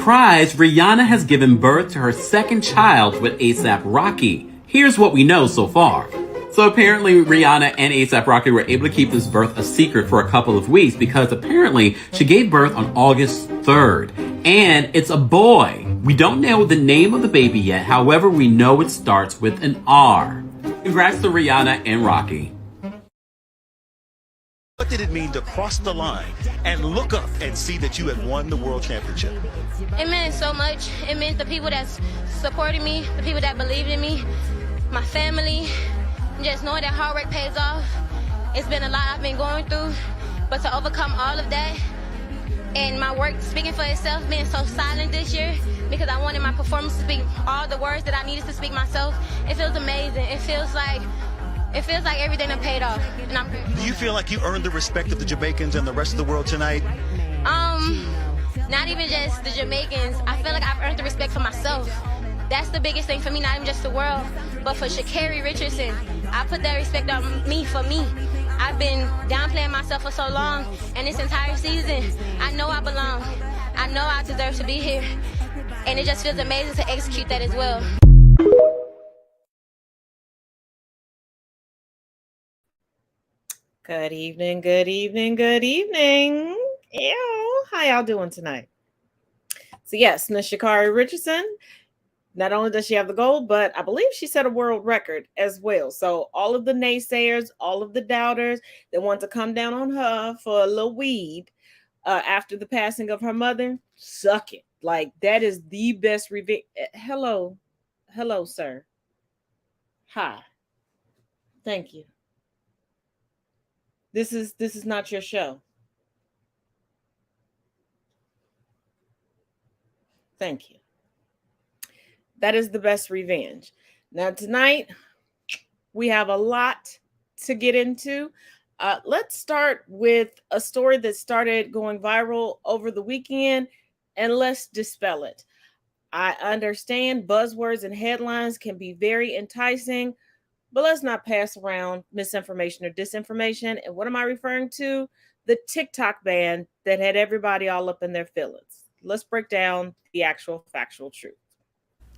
Surprise, Rihanna has given birth to her second child with A$AP Rocky. Here's what we know so far. So apparently Rihanna and A$AP Rocky were able to keep this birth a secret for a couple of weeks because apparently she gave birth on August 3rd. And it's a boy. We don't know the name of the baby yet, however we know it starts with an R. Congrats to Rihanna and Rocky. What did it mean to cross the line and look up and see that you had won the world championship? It meant so much. It meant the people that supported me, the people that believed in me, my family, just knowing that hard work pays off. It's been a lot I've been going through, but to overcome all of that and my work speaking for itself, being so silent this year because I wanted my performance to speak all the words that I needed to speak myself, it feels amazing. It feels like everything that paid off. And Do you feel like you earned the respect of the Jamaicans and the rest of the world tonight? Not even just the Jamaicans. I feel like I've earned the respect for myself. That's the biggest thing for me, not even just the world, but for Sha'Carri Richardson. I put that respect on me for me. I've been downplaying myself for so long, and this entire season, I know I belong. I know I deserve to be here, and it just feels amazing to execute that as well. Good evening, good evening, good evening. Ew, how y'all doing tonight? So yes, Miss Sha'Carri Richardson, not only does she have the gold, but I believe she set a world record as well. So all of the naysayers, all of the doubters that want to come down on her for a little weed after the passing of her mother, suck it. Like, that is the best revenge. Hello, sir. Hi. Thank you. This is not your show. Thank you. That is the best revenge. Now tonight, we have a lot to get into. Let's start with a story that started going viral over the weekend, and let's dispel it. I understand buzzwords and headlines can be very enticing, but let's not pass around misinformation or disinformation. And what am I referring to? The TikTok ban that had everybody all up in their feelings. Let's break down the actual factual truth.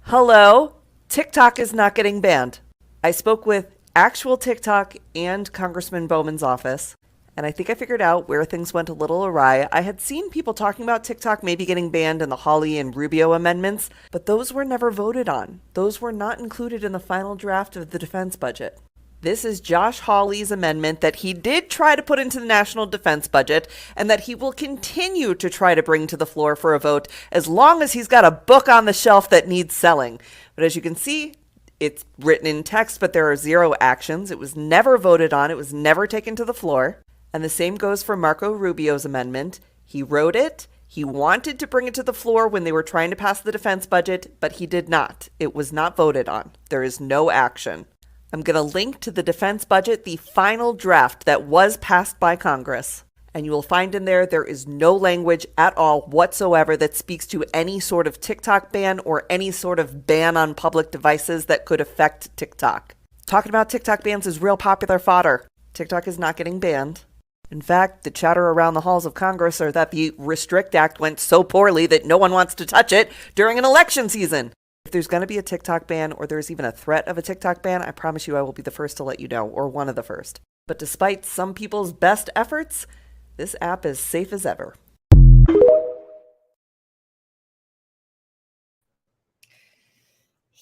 Hello, TikTok is not getting banned. I spoke with actual TikTok and Congressman Bowman's office, and I think I figured out where things went a little awry. I had seen people talking about TikTok maybe getting banned in the Hawley and Rubio amendments, but those were never voted on. Those were not included in the final draft of the defense budget. This is Josh Hawley's amendment that he did try to put into the national defense budget and that he will continue to try to bring to the floor for a vote as long as he's got a book on the shelf that needs selling. But as you can see, it's written in text, but there are zero actions. It was never voted on. It was never taken to the floor. And the same goes for Marco Rubio's amendment. He wrote it. He wanted to bring it to the floor when they were trying to pass the defense budget, but he did not. It was not voted on. There is no action. I'm going to link to the defense budget, the final draft that was passed by Congress. And you will find in there is no language at all whatsoever that speaks to any sort of TikTok ban or any sort of ban on public devices that could affect TikTok. Talking about TikTok bans is real popular fodder. TikTok is not getting banned. In fact, the chatter around the halls of Congress are that the Restrict Act went so poorly that no one wants to touch it during an election season. If there's going to be a TikTok ban, or there's even a threat of a TikTok ban, I promise you I will be the first to let you know, or one of the first. But despite some people's best efforts, this app is safe as ever.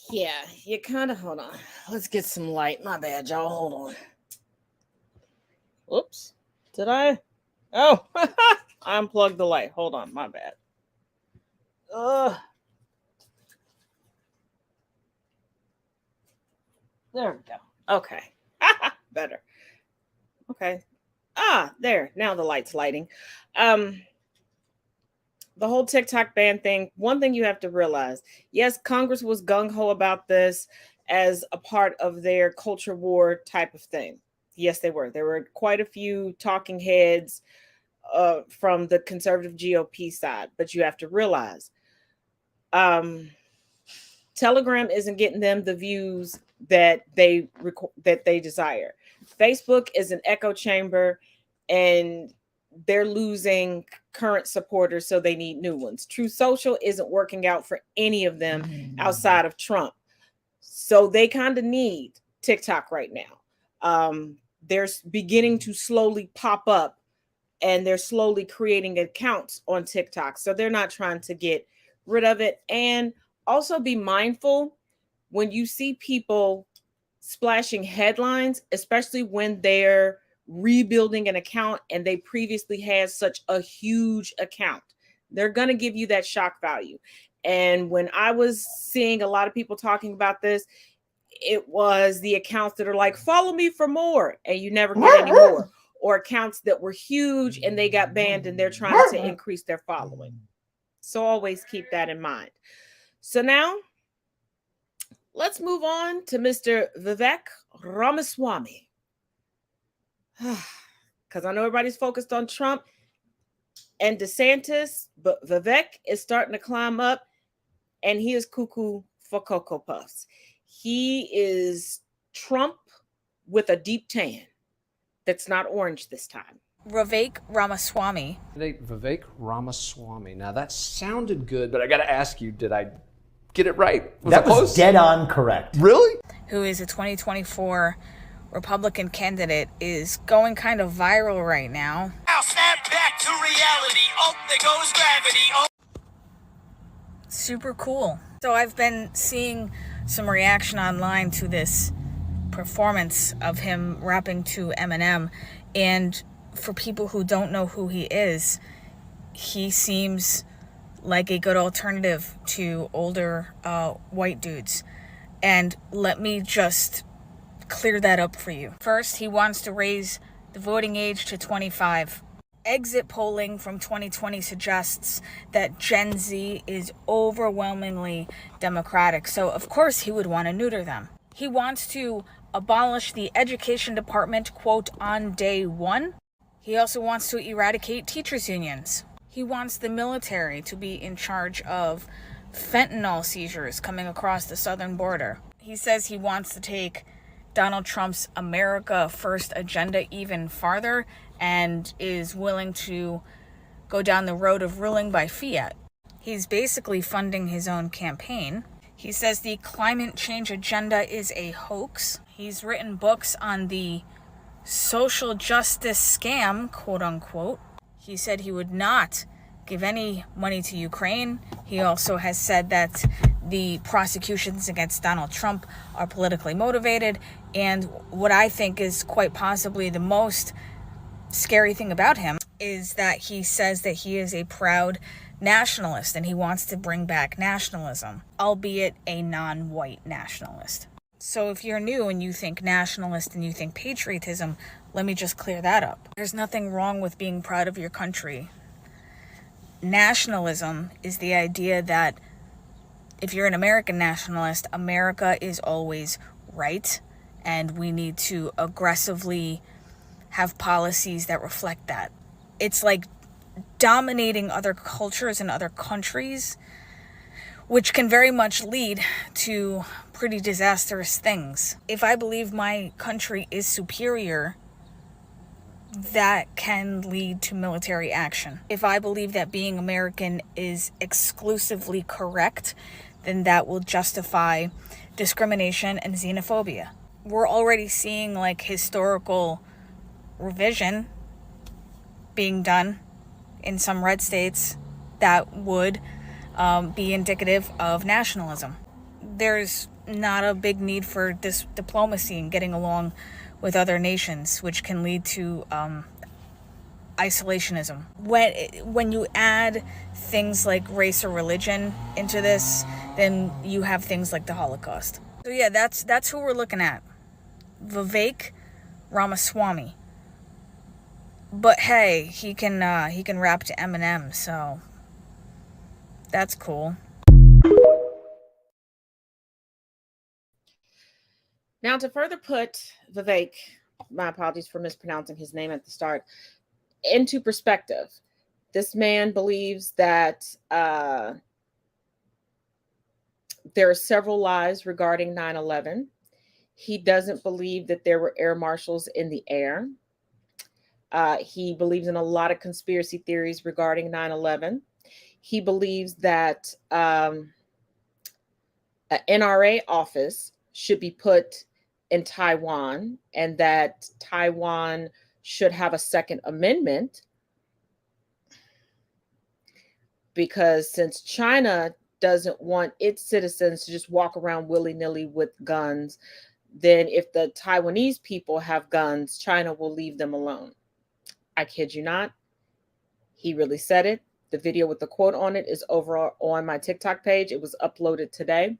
Yeah, you kind of, hold on. Let's get some light. My bad, y'all. Hold on. Oops. Did I? Oh, I unplugged the light. Hold on. My bad. There we go. Okay. Better. Okay. There. Now the light's lighting. The whole TikTok ban thing, one thing you have to realize, yes, Congress was gung-ho about this as a part of their culture war type of thing. Yes, they were. There were quite a few talking heads from the conservative GOP side, but you have to realize Telegram isn't getting them the views that they desire. Facebook is an echo chamber, and they're losing current supporters, so they need new ones. True Social isn't working out for any of them outside of Trump, so they kind of need TikTok right now. They're beginning to slowly pop up, and they're slowly creating accounts on TikTok, so they're not trying to get rid of it. And also be mindful when you see people splashing headlines, especially when they're rebuilding an account and they previously had such a huge account. They're going to give you that shock value. And when I was seeing a lot of people talking about this, it was the accounts that are like, follow me for more, and you never get any more, or accounts that were huge and they got banned and they're trying to increase their following. So always keep that in mind. So now let's move on to Mr. Vivek Ramaswamy. Because I know everybody's focused on Trump and DeSantis, but Vivek is starting to climb up, and he is cuckoo for Cocoa Puffs. He is Trump with a deep tan that's not orange this time. Vivek Ramaswamy. Vivek Ramaswamy. Now that sounded good, but I got to ask you, did I get it right? That was dead on correct. Really? Who is a 2024 Republican candidate, is going kind of viral right now. Now snap back to reality. Oh, there goes gravity. Oh. Super cool. So I've been seeing some reaction online to this performance of him rapping to Eminem, and for people who don't know who he is, he seems like a good alternative to older white dudes. And let me just clear that up for you. First, he wants to raise the voting age to 25. Exit polling from 2020 suggests that Gen Z is overwhelmingly Democratic, so of course he would want to neuter them. He wants to abolish the education department, quote, on day one. He also wants to eradicate teachers' unions. He wants the military to be in charge of fentanyl seizures coming across the southern border. He says he wants to take Donald Trump's America First agenda even farther and is willing to go down the road of ruling by fiat. He's basically funding his own campaign. He says the climate change agenda is a hoax. He's written books on the social justice scam, quote unquote. He said he would not give any money to Ukraine. He also has said that the prosecutions against Donald Trump are politically motivated. And what I think is quite possibly the most scary thing about him is that he says that he is a proud nationalist and he wants to bring back nationalism, albeit a non-white nationalist. So if you're new and you think nationalist and you think patriotism, let me just clear that up. There's nothing wrong with being proud of your country. Nationalism is the idea that if you're an American nationalist, America is always right, and we need to aggressively have policies that reflect that. It's like dominating other cultures and other countries, which can very much lead to pretty disastrous things. If I believe my country is superior, that can lead to military action. If I believe that being American is exclusively correct, then that will justify discrimination and xenophobia. We're already seeing like historical revision being done in some red states that would be indicative of nationalism. There's not a big need for this diplomacy and getting along with other nations, which can lead to isolationism. When you add things like race or religion into this, then you have things like the Holocaust. So yeah, that's who we're looking at. Vivek Ramaswamy. But hey, he can rap to Eminem, so that's cool. Now, to further put Vivek, my apologies for mispronouncing his name at the start, into perspective, this man believes that there are several lies regarding 9/11. He doesn't believe that there were air marshals in the air. He believes in a lot of conspiracy theories regarding 9/11. He believes that an NRA office should be put in Taiwan and that Taiwan should have a second amendment because since China doesn't want its citizens to just walk around willy-nilly with guns, then if the Taiwanese people have guns, China will leave them alone. I kid you not. He really said it. The video with the quote on it is over on my TikTok page. It was uploaded today.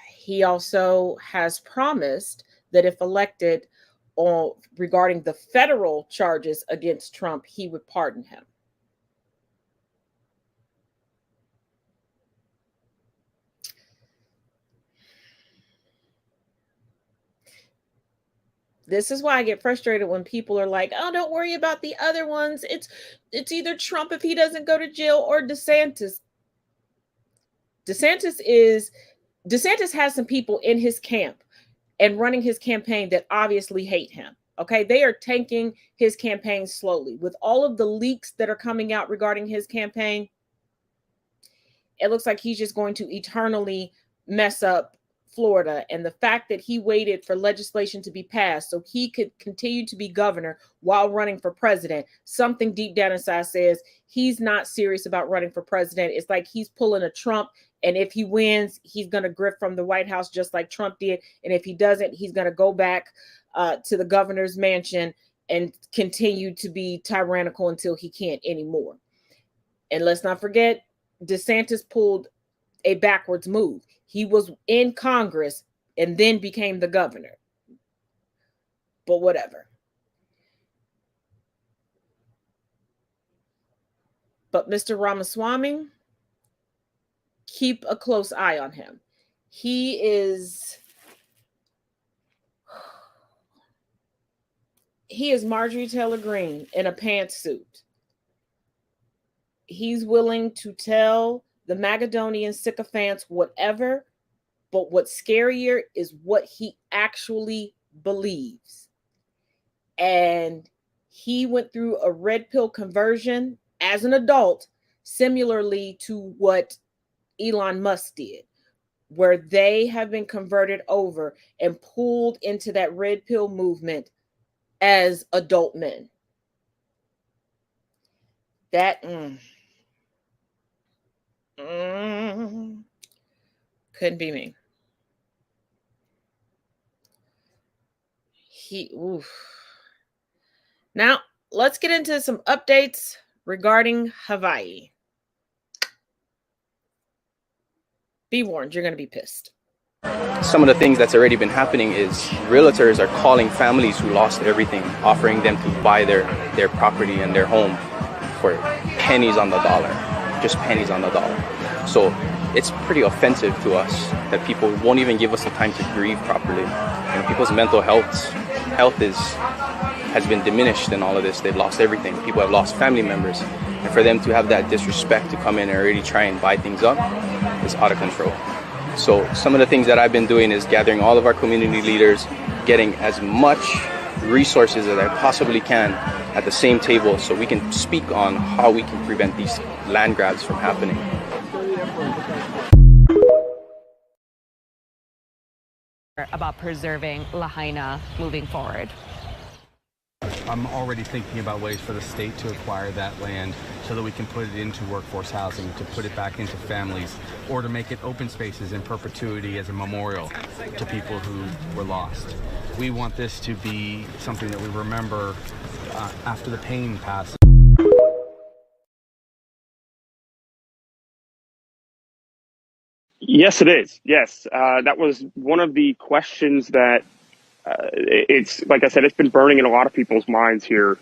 He also has promised that if elected regarding the federal charges against Trump, he would pardon him. This is why I get frustrated when people are like, oh, don't worry about the other ones. It's either Trump if he doesn't go to jail or DeSantis. DeSantis has some people in his camp and running his campaign that obviously hate him. Okay, they are tanking his campaign slowly. With all of the leaks that are coming out regarding his campaign, it looks like he's just going to eternally mess up Florida. And the fact that he waited for legislation to be passed so he could continue to be governor while running for president, something deep down inside says he's not serious about running for president. It's like he's pulling a Trump. And if he wins, he's going to grift from the White House just like Trump did. And if he doesn't, he's going to go back to the governor's mansion and continue to be tyrannical until he can't anymore. And let's not forget, DeSantis pulled a backwards move. He was in Congress and then became the governor. But whatever. But Mr. Ramaswamy, keep a close eye on him. He is Marjorie Taylor Greene in a pantsuit. He's willing to tell the Magadonian sycophants whatever, but what's scarier is what he actually believes. And he went through a red pill conversion as an adult, similarly to what Elon Musk did, where they have been converted over and pulled into that red pill movement as adult men. That couldn't be me. Now, let's get into some updates regarding Hawaii. Be warned, you're going to be pissed. Some of the things that's already been happening is realtors are calling families who lost everything, offering them to buy their property and their home for pennies on the dollar, just pennies on the dollar. So it's pretty offensive to us that people won't even give us the time to grieve properly. You know, people's mental health has been diminished in all of this. They've lost everything. People have lost family members. And for them to have that disrespect to come in and already try and buy things up is out of control. So some of the things that I've been doing is gathering all of our community leaders, getting as much resources as I possibly can at the same table so we can speak on how we can prevent these land grabs from happening. about preserving Lahaina moving forward? I'm already thinking about ways for the state to acquire that land so that we can put it into workforce housing, to put it back into families, or to make it open spaces in perpetuity as a memorial to people who were lost. We want this to be something that we remember after the pain passes. Yes, it is. Yes, that was one of the questions that it's, like I said, it's been burning in a lot of people's minds here.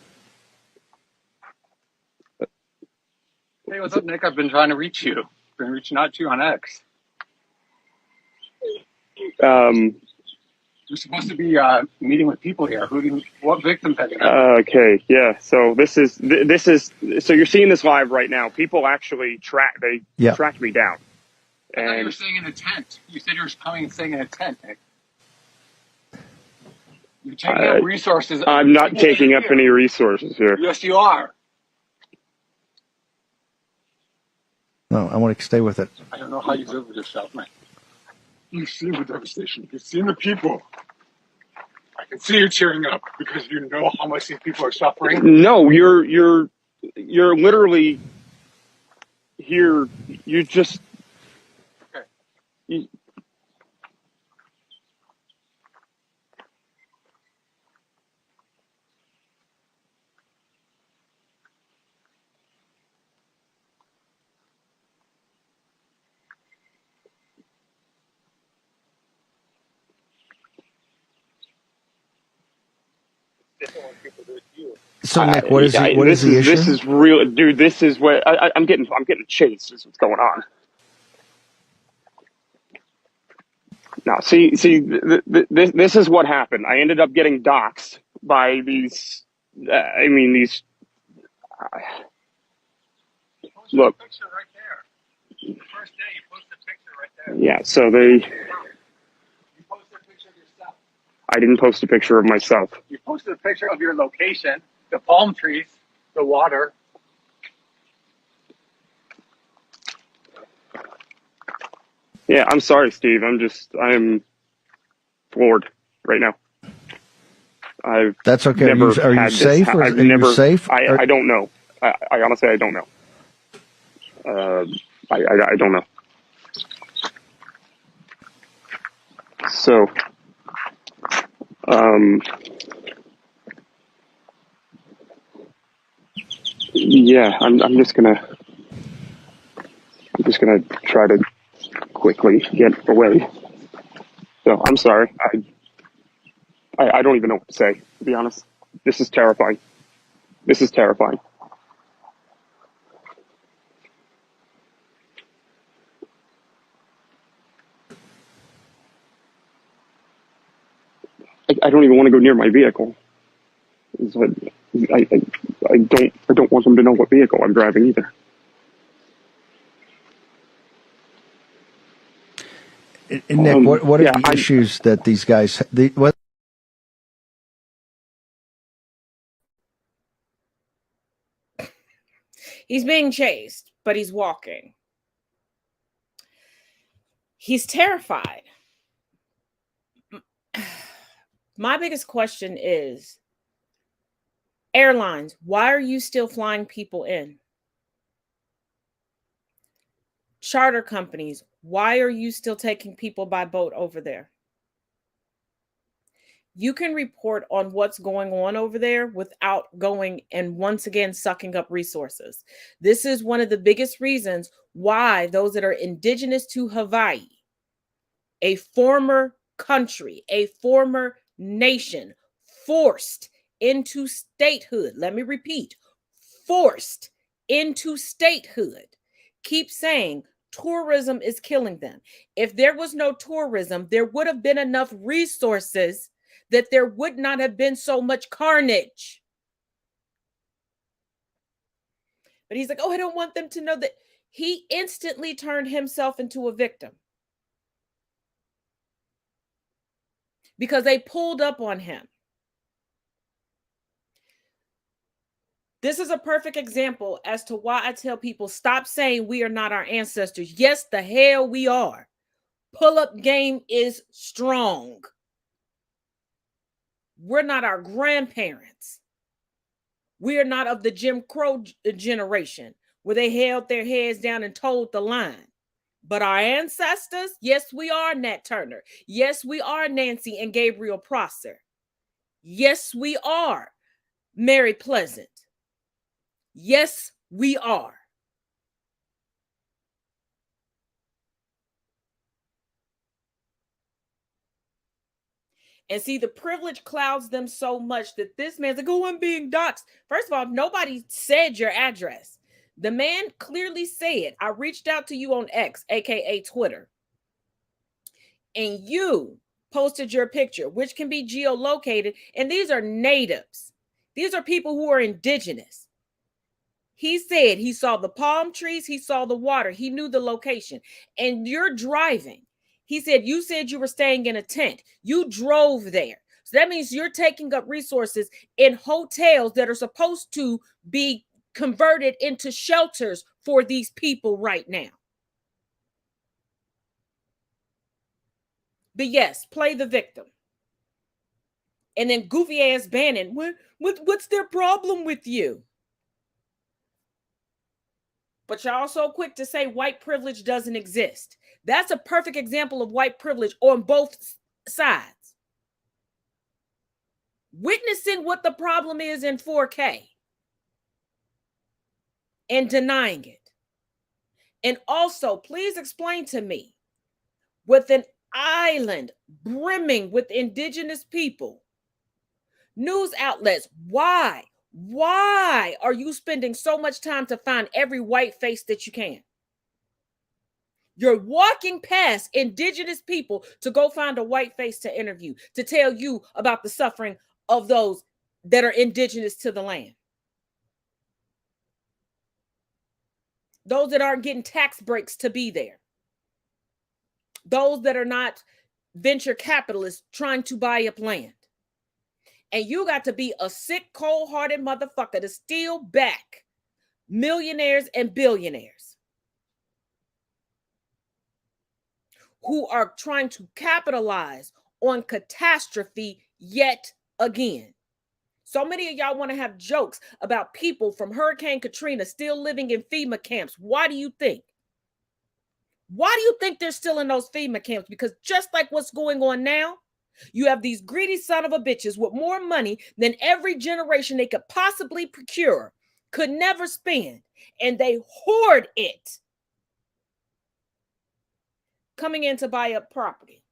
Hey, what's up, Nick? I've been trying to reach you. Been reaching out to you on X. You're supposed to be meeting with people here. What victims have you met? Okay, yeah. So this is so you're seeing this live right now. People actually tracked me down. I thought you were staying in a tent. You said you were coming and staying in a tent, Nick. You're taking up resources. I'm not taking up any resources here. Yes, you are. No, I want to stay with it. I don't know how you live with yourself, man. You've seen the devastation. You've seen the people. I can see you cheering up because you know how much these people are suffering. No, you're literally here. You just. Okay. So Nick, what is the issue? This is real, dude. This is what I'm getting chased. Is what's going on. Now, see, this is what happened. I ended up getting doxxed by these. These. Look. Picture right there. First day, you posted a picture right there. Yeah. So they. You posted a picture of yourself. I didn't post a picture of myself. You posted a picture of your location, the palm trees, the water. Yeah, I'm sorry, Steve. I'm floored right now. That's okay. Are you safe? Are you safe? I don't know. I honestly, I don't know. I don't know. So, yeah, I'm just gonna try to quickly get away. So I'm sorry. I don't even know what to say, to be honest. This is terrifying. This is terrifying. I don't even want to go near my vehicle. I don't want them to know what vehicle I'm driving either. And Nick, what are the issues that these guys? What? He's being chased, but he's walking. He's terrified. My biggest question is, airlines, why are you still flying people in? Charter companies, why are you still taking people by boat over there? You can report on what's going on over there without going and once again sucking up resources. This is one of the biggest reasons why those that are indigenous to Hawaii, a former country, a former nation, forced into statehood. Let me repeat, forced into statehood. Keep saying tourism is killing them. If there was no tourism, there would have been enough resources that there would not have been so much carnage. But he's like, oh, I don't want them to know that. He instantly turned himself into a victim because they pulled up on him. This is a perfect example as to why I tell people, stop saying we are not our ancestors. Yes, the hell we are. Pull-up game is strong. We're not our grandparents. We are not of the Jim Crow generation where they held their heads down and told the line. But our ancestors, yes, we are Nat Turner. Yes, we are Nancy and Gabriel Prosser. Yes, we are Mary Pleasant. Yes, we are. And see, the privilege clouds them so much that this man's like, oh, I'm being doxxed. First of all, nobody said your address. The man clearly said, I reached out to you on X, aka Twitter, and you posted your picture, which can be geolocated. And these are natives. These are people who are indigenous. He said he saw the palm trees, he saw the water, he knew the location. And you're driving. He said, you said you were staying in a tent. You drove there. So that means you're taking up resources in hotels that are supposed to be converted into shelters for these people right now. But yes, play the victim. And then goofy ass Bannon, what's their problem with you? But y'all so quick to say white privilege doesn't exist. That's a perfect example of white privilege on both sides. Witnessing what the problem is in 4K and denying it. And also, please explain to me, with an island brimming with indigenous people, news outlets, why are you spending so much time to find every white face that you can? You're walking past indigenous people to go find a white face to interview, to tell you about the suffering of those that are indigenous to the land. Those that aren't getting tax breaks to be there. Those that are not venture capitalists trying to buy up land. And you got to be a sick, cold-hearted motherfucker to steal back millionaires and billionaires who are trying to capitalize on catastrophe yet again. So many of y'all want to have jokes about people from Hurricane Katrina still living in FEMA camps. Why do you think? Why do you think they're still in those FEMA camps? Because just like what's going on now, you have these greedy son of a bitches with more money than every generation they could possibly procure, could never spend, and they hoard it, coming in to buy up property,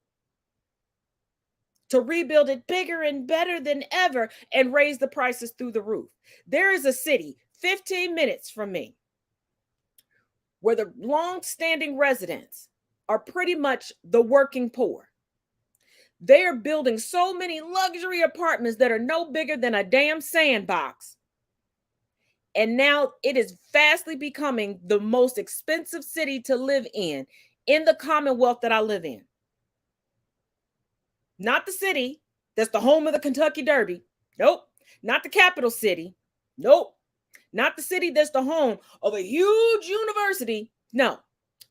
to rebuild it bigger and better than ever and raise the prices through the roof. There is a city 15 minutes from me where the long-standing residents are pretty much the working poor. They are building so many luxury apartments that are no bigger than a damn sandbox. And now it is fastly becoming the most expensive city to live in the Commonwealth that I live in. Not the city that's the home of the Kentucky Derby. Nope. Not the capital city. Nope. Not the city that's the home of a huge university. No.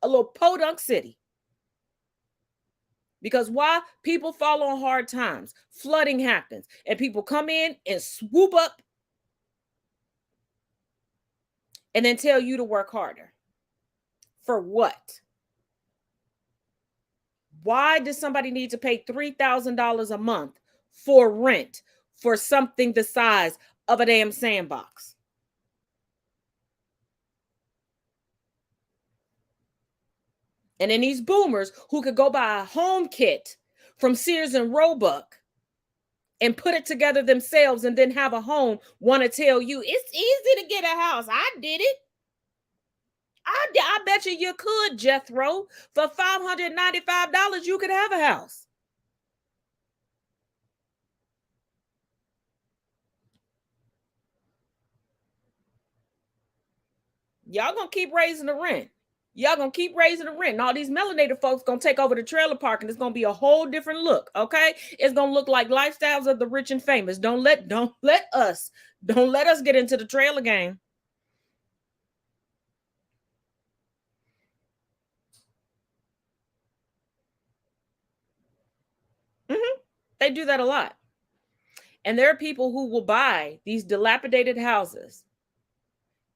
A little podunk city. Because why? People fall on hard times. Flooding happens. And people come in and swoop up and then tell you to work harder. For what? Why does somebody need to pay $3,000 a month for rent for something the size of a damn sandbox? And then these boomers who could go buy a home kit from Sears and Roebuck and put it together themselves and then have a home want to tell you it's easy to get a house. I did it. I bet you could, Jethro. For $595, you could have a house. Y'all gonna keep raising the rent. Y'all gonna keep raising the rent. And all these melanated folks gonna take over the trailer park, and it's gonna be a whole different look. Okay, it's gonna look like lifestyles of the rich and famous. Don't let us get into the trailer game. They do that a lot. And there are people who will buy these dilapidated houses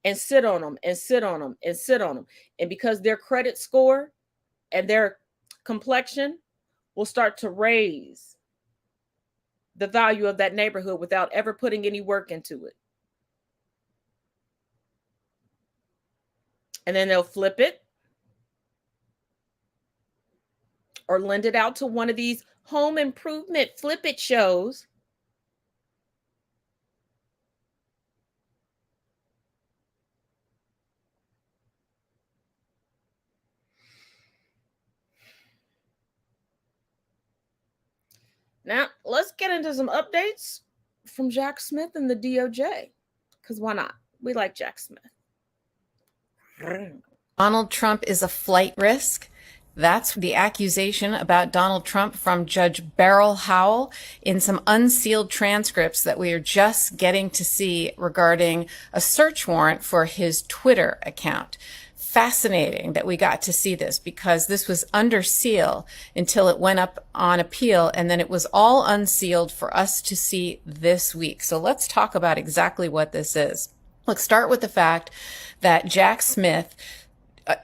and sit on them and sit on them and sit on them. And because their credit score and their complexion will start to raise the value of that neighborhood without ever putting any work into it. And then they'll flip it or lend it out to one of these home improvement flip it shows. Now, let's get into some updates from Jack Smith and the DOJ, because why not? We like Jack Smith. Donald Trump is a flight risk. That's the accusation about Donald Trump from Judge Beryl Howell in some unsealed transcripts that we are just getting to see regarding a search warrant for his Twitter account. Fascinating that we got to see this, because this was under seal until it went up on appeal, and then it was all unsealed for us to see this week. So let's talk about exactly what this is. Let's start with the fact that Jack Smith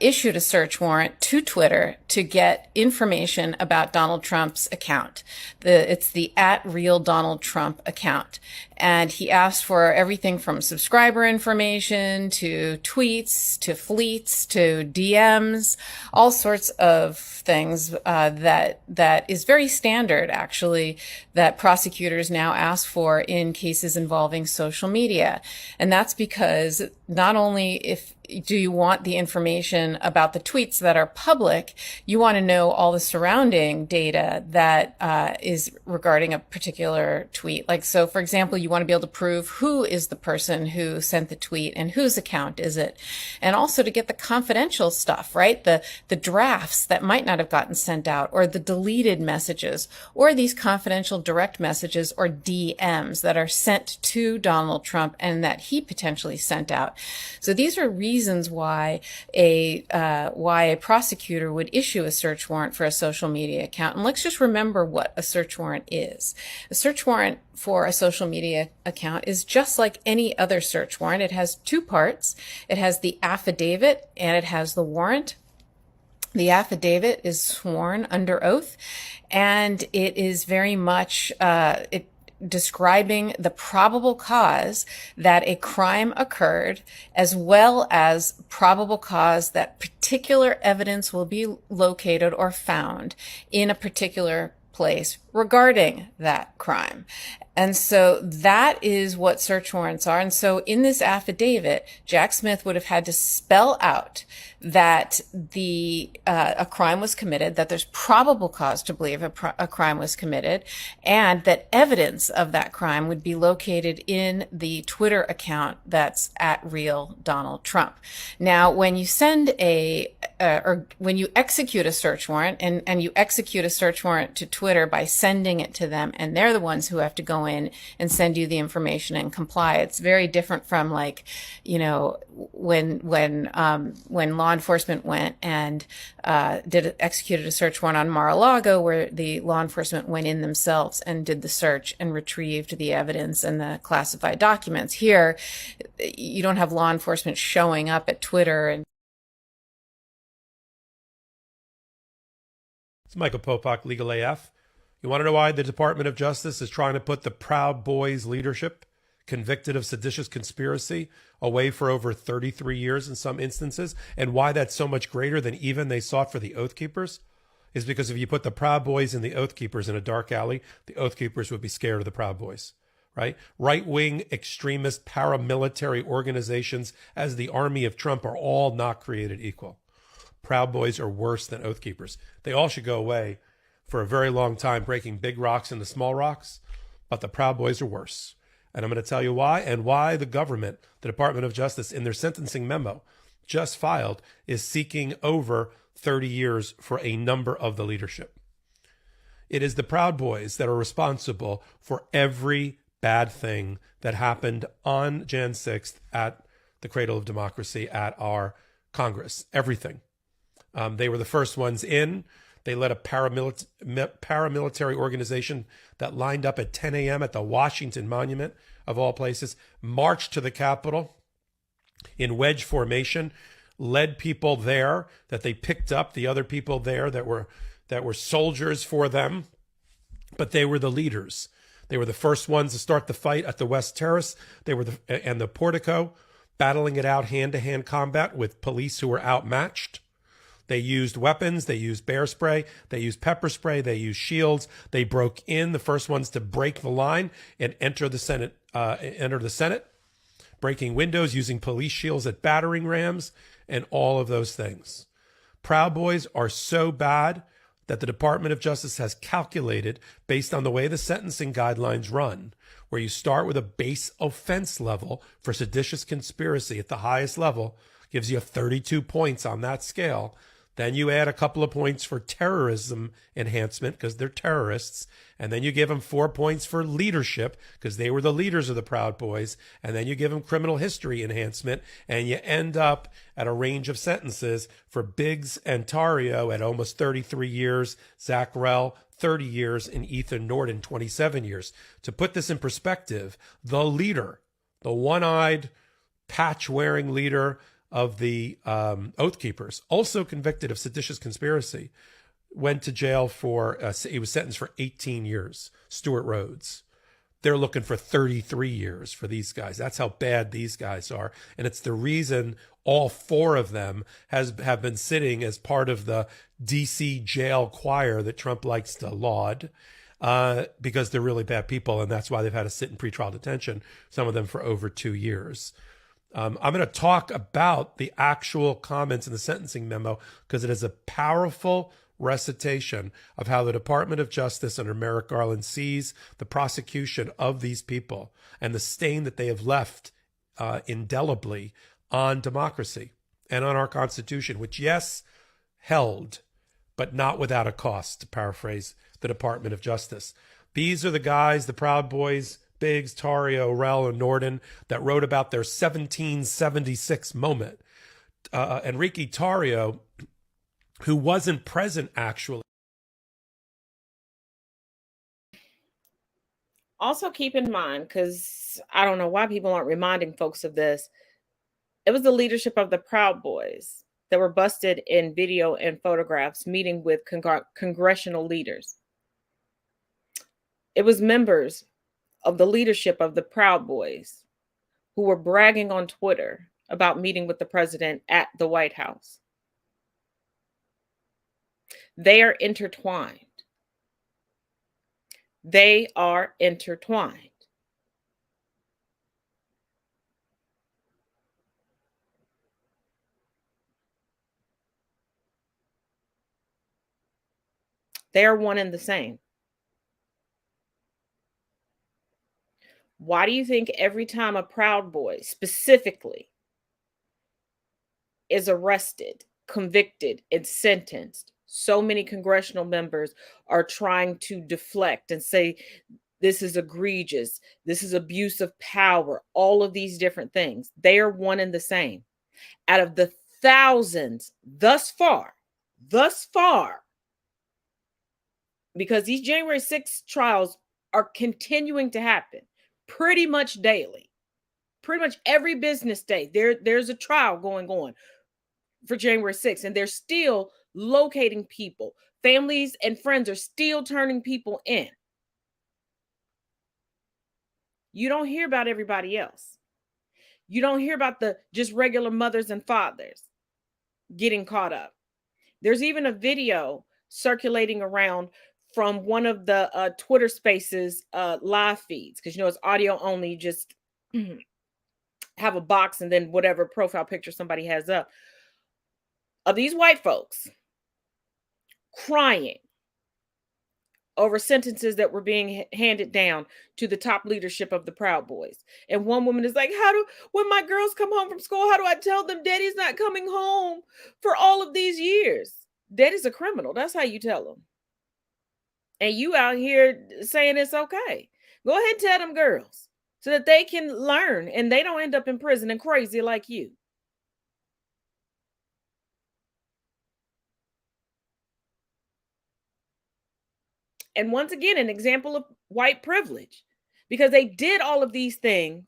issued a search warrant to Twitter to get information about Donald Trump's account. It's the @RealDonaldTrump account. And he asked for everything from subscriber information to tweets to fleets to DMs, all sorts of things that is very standard, actually, that prosecutors now ask for in cases involving social media. And that's because not only do you want the information about the tweets that are public, you want to know all the surrounding data that is regarding a particular tweet. Like, so for example, you want to be able to prove who is the person who sent the tweet and whose account is it. And also to get the confidential stuff, right? The drafts that might not have gotten sent out, or the deleted messages, or these confidential direct messages or DMs that are sent to Donald Trump and that he potentially sent out. So these are reasons why a prosecutor would issue a search warrant for a social media account. And let's just remember what a search warrant is. A search warrant for a social media account is just like any other search warrant. It has two parts. It has the affidavit and it has the warrant. The affidavit is sworn under oath, and it is very much describing the probable cause that a crime occurred, as well as probable cause that particular evidence will be located or found in a particular place regarding that crime. And so that is what search warrants are. And so in this affidavit, Jack Smith would have had to spell out that a crime was committed, that there's probable cause to believe a crime was committed, and that evidence of that crime would be located in the Twitter account that's @RealDonaldTrump. Now, when you send or when you execute a search warrant, and you execute a search warrant to Twitter by sending it to them, and they're the ones who have to go in and send you the information and comply. It's very different from, like, you know, when law enforcement went and executed a search warrant on Mar-a-Lago, where the law enforcement went in themselves and did the search and retrieved the evidence and the classified documents. Here, you don't have law enforcement showing up at Twitter and. It's Michael Popak, Legal AF. You want to know why the Department of Justice is trying to put the Proud Boys leadership, convicted of seditious conspiracy, away for over 33 years in some instances, and why that's so much greater than even they sought for the Oath Keepers? Is because if you put the Proud Boys and the Oath Keepers in a dark alley, the Oath Keepers would be scared of the Proud Boys, right? Right-wing extremist paramilitary organizations as the army of Trump are all not created equal. Proud Boys are worse than Oath Keepers. They all should go away for a very long time, breaking big rocks into small rocks, but the Proud Boys are worse. And I'm going to tell you why, and why the government, the Department of Justice, in their sentencing memo just filed, is seeking over 30 years for a number of the leadership. It is the Proud Boys that are responsible for every bad thing that happened on Jan 6th at the cradle of democracy at our Congress. Everything. They were the first ones in. They led a paramilitary organization that lined up at 10 a.m. at the Washington Monument, of all places, marched to the Capitol in wedge formation, led people there that they picked up, the other people there that were soldiers for them, but they were the leaders. They were the first ones to start the fight at the West Terrace. They were and the portico, battling it out hand-to-hand combat with police who were outmatched. They used weapons. They used bear spray. They used pepper spray. They used shields. They broke in, the first ones to break the line and enter the Senate. Breaking windows, using police shields at battering rams, and all of those things. Proud Boys are so bad that the Department of Justice has calculated, based on the way the sentencing guidelines run, where you start with a base offense level for seditious conspiracy at the highest level, gives you 32 points on that scale. Then you add a couple of points for terrorism enhancement because they're terrorists. And then you give them 4 points for leadership because they were the leaders of the Proud Boys. And then you give them criminal history enhancement. And you end up at a range of sentences for Biggs and Tario at almost 33 years, Zach Rell 30 years, and Ethan Norton 27 years. To put this in perspective, the leader, the one-eyed, patch-wearing leader of the Oath Keepers, also convicted of seditious conspiracy, went to jail for, he was sentenced for 18 years, Stuart Rhodes. They're looking for 33 years for these guys. That's how bad these guys are. And it's the reason all 4 of them have been sitting as part of the DC jail choir that Trump likes to laud, because they're really bad people. And that's why they've had to sit in pretrial detention, some of them for over 2 years. I'm going to talk about the actual comments in the sentencing memo because it is a powerful recitation of how the Department of Justice under Merrick Garland sees the prosecution of these people and the stain that they have left indelibly on democracy and on our Constitution, which, yes, held, but not without a cost, to paraphrase the Department of Justice. These are the guys, the Proud Boys, Biggs, Tario, Rell, and Norton, that wrote about their 1776 moment. Enrique Tario, who wasn't present actually. Also keep in mind, because I don't know why people aren't reminding folks of this, it was the leadership of the Proud Boys that were busted in video and photographs meeting with congressional leaders. It was members of the leadership of the Proud Boys who were bragging on Twitter about meeting with the president at the White House. They are intertwined. They are intertwined. They are one and the same. Why do you think every time a Proud Boy specifically is arrested, convicted, and sentenced, so many congressional members are trying to deflect and say, this is egregious, this is abuse of power, all of these different things? They are one and the same. Out of the thousands thus far, because these January 6th trials are continuing to happen pretty much daily. Pretty much every business day, there's a trial going on for January 6th, and they're still locating people. Families and friends are still turning people in. You don't hear about everybody else. You don't hear about the just regular mothers and fathers getting caught up. There's even a video circulating around from one of the Twitter Spaces live feeds, because it's audio only. You just have a box and then whatever profile picture somebody has up of these white folks crying over sentences that were being handed down to the top leadership of the Proud Boys. And one woman is like, when my girls come home from school, how do I tell them daddy's not coming home for all of these years? Daddy's a criminal. That's how you tell them. And you out here saying it's okay. Go ahead and tell them girls so that they can learn and they don't end up in prison and crazy like you. And once again, an example of white privilege, because they did all of these things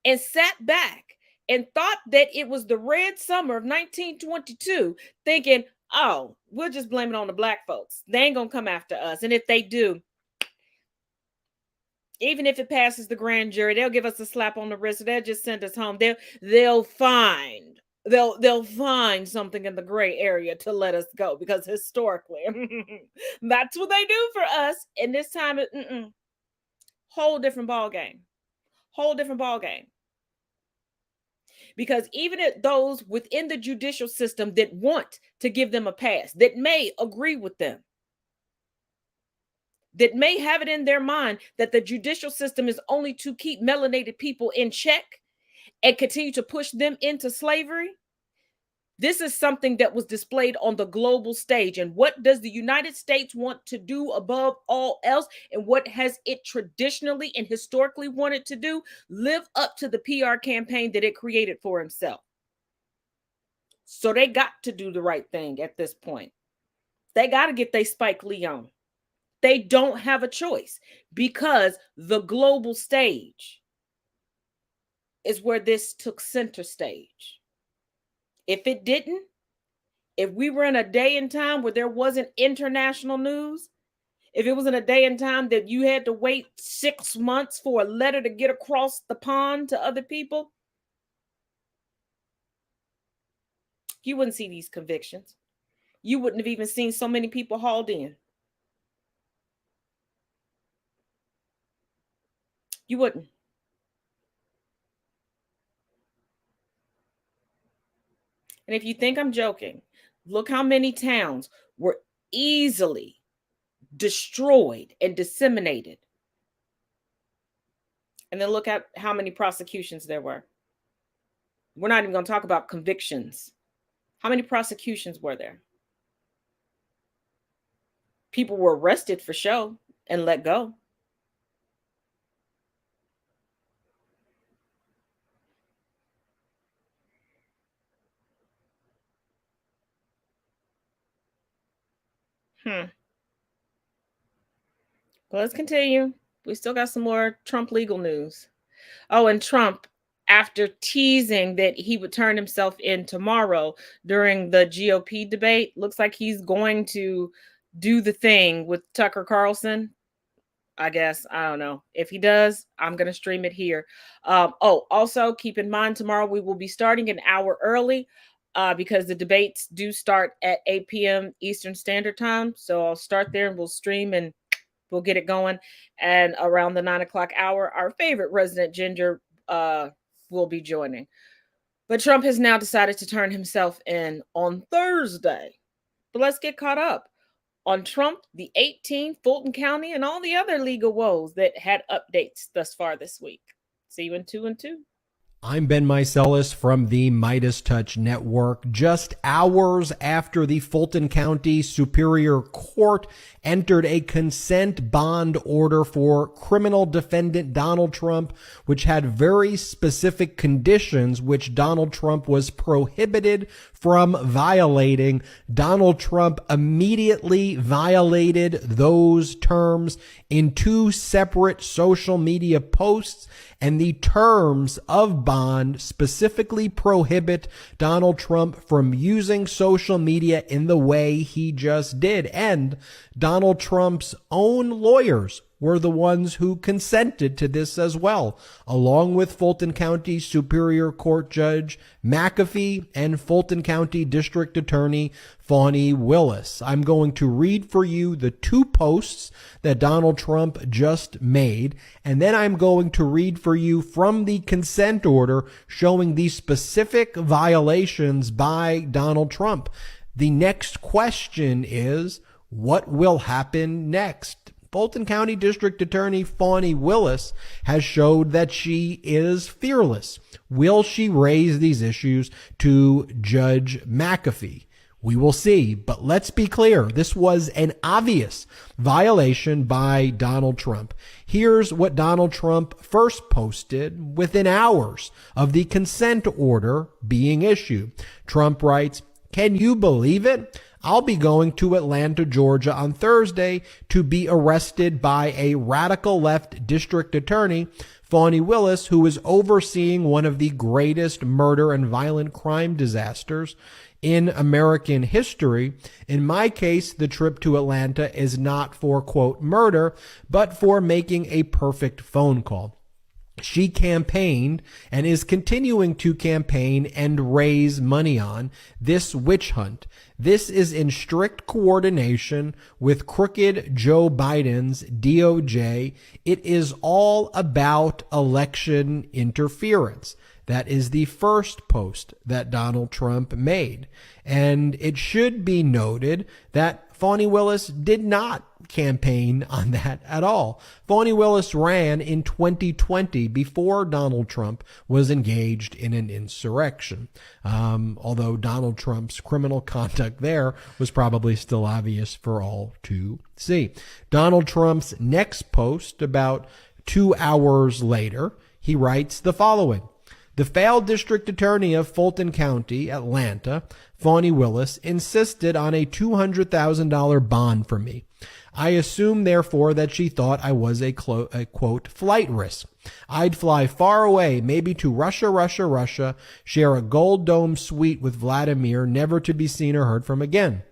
and sat back and thought that it was the red summer of 1922, thinking, oh, we'll just blame it on the black folks. They ain't going to come after us. And if they do, even if it passes the grand jury, they'll give us a slap on the wrist. Or they'll just send us home. They'll find something in the gray area to let us go, because historically, that's what they do for us. And this time, whole different ball game. Whole different ball game. Because even at those within the judicial system that want to give them a pass, that may agree with them, that may have it in their mind that the judicial system is only to keep melanated people in check and continue to push them into slavery, this is something that was displayed on the global stage. And what does the United States want to do above all else? And what has it traditionally and historically wanted to do? Live up to the PR campaign that it created for himself. So they got to do the right thing at this point. They got to get their Spike Lee on. They don't have a choice, because the global stage is where this took center stage. If it didn't, if we were in a day and time where there wasn't international news, if it was in a day and time that you had to wait 6 months for a letter to get across the pond to other people, you wouldn't see these convictions. You wouldn't have even seen so many people hauled in. You wouldn't. And if you think I'm joking, look how many towns were easily destroyed and disseminated. And then look at how many prosecutions there were. We're not even going to talk about convictions. How many prosecutions were there? People were arrested for show and let go. Well, let's continue. We still got some more Trump legal news. Oh, and Trump, after teasing that he would turn himself in tomorrow during the GOP debate, looks like he's going to do the thing with Tucker Carlson. I guess. I don't know. If he does, I'm going to stream it here. Also keep in mind, tomorrow we will be starting an hour early because the debates do start at 8 p.m. Eastern Standard Time. So I'll start there and we'll stream and we'll get it going. And around the 9 o'clock hour, our favorite resident Ginger will be joining. But Trump has now decided to turn himself in on Thursday. But let's get caught up on Trump, the 18, Fulton County, and all the other legal woes that had updates thus far this week. See you in 2 and 2. I'm Ben Meiselas from the Midas Touch Network. Just hours after the Fulton County Superior Court entered a consent bond order for criminal defendant Donald Trump, which had very specific conditions which Donald Trump was prohibited from violating, Donald Trump immediately violated those terms in 2 separate social media posts, and the terms of bond specifically prohibit Donald Trump from using social media in the way he just did. And Donald Trump's own lawyers were the ones who consented to this as well, along with Fulton County Superior Court Judge McAfee and Fulton County District Attorney Fani Willis. I'm going to read for you the 2 posts that Donald Trump just made, and then I'm going to read for you from the consent order showing the specific violations by Donald Trump. The next question is, what will happen next? Fulton County District Attorney Fani Willis has showed that she is fearless. Will she raise these issues to Judge McAfee? We will see, but let's be clear. This was an obvious violation by Donald Trump. Here's what Donald Trump first posted within hours of the consent order being issued. Trump writes, "Can you believe it? I'll be going to Atlanta, Georgia on Thursday to be arrested by a radical left district attorney, Fani Willis, who is overseeing one of the greatest murder and violent crime disasters in American history. In my case, the trip to Atlanta is not for, quote, murder, but for making a perfect phone call. She campaigned and is continuing to campaign and raise money on this witch hunt. This is in strict coordination with crooked Joe Biden's DOJ. It is all about election interference. That is the first post that Donald Trump made. And it should be noted that Fani Willis did not campaign on that at all. Fani Willis ran in 2020 before Donald Trump was engaged in an insurrection. Although Donald Trump's criminal conduct there was probably still obvious for all to see. Donald Trump's next post, about 2 hours later, he writes the following. The failed district attorney of Fulton County, Atlanta, Fani Willis, insisted on a $200,000 bond for me. I assume, therefore, that she thought I was a quote, flight risk. I'd fly far away, maybe to Russia, share a gold dome suite with Vladimir, never to be seen or heard from again.